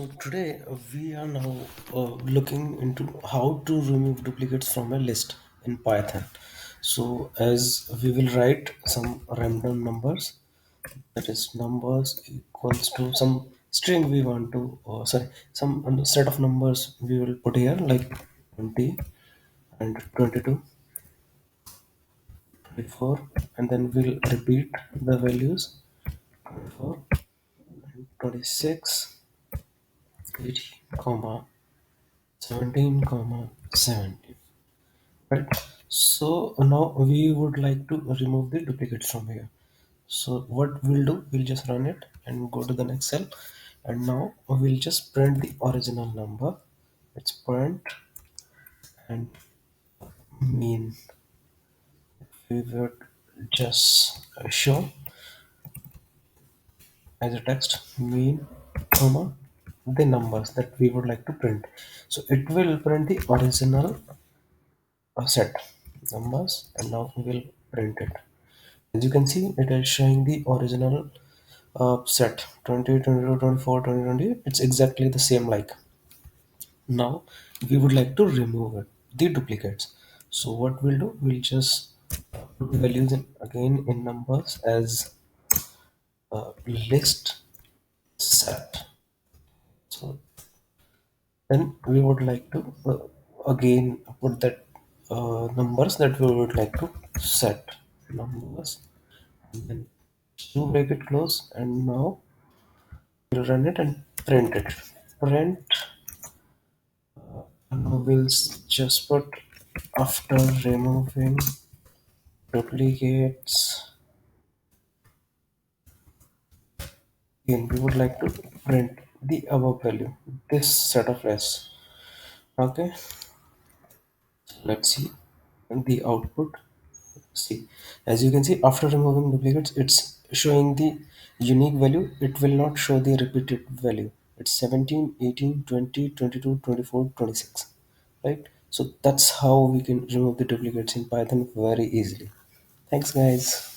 So today we are now looking into how to remove duplicates from a list in Python. So as we will write some random numbers, that is numbers equals to some string we want to, some set of numbers we will put here like 20 and 22, 24, and then we'll repeat the values 24 and 26, 18, comma 17, comma 17. Right. So now we would like to remove the duplicates from here. So what we'll do, we'll just run it and go to the next cell. And now we'll just print the original number. It's print and mean. We would just show as a text mean, comma, the numbers that we would like to print. So it will print the original set numbers, and now we will print it. As you can see, it is showing the original set 20, 22, 24, 20, 20. It's exactly the same like. Now we would like to remove it, the duplicates. So what we'll do, we'll just put the values in again in numbers as list set. So then we would like to again put that numbers that we would like to set numbers, and then to break it close, and now we'll run it and print it. Print, and we'll just put after removing duplicates. Again, we would like to print the above value, this set of s. Okay, let's see the output. See, as you can see, after removing duplicates, it's showing the unique value. It will not show the repeated value. It's 17, 18, 20, 22, 24, 26. Right? So that's how we can remove the duplicates in Python very easily. Thanks, guys.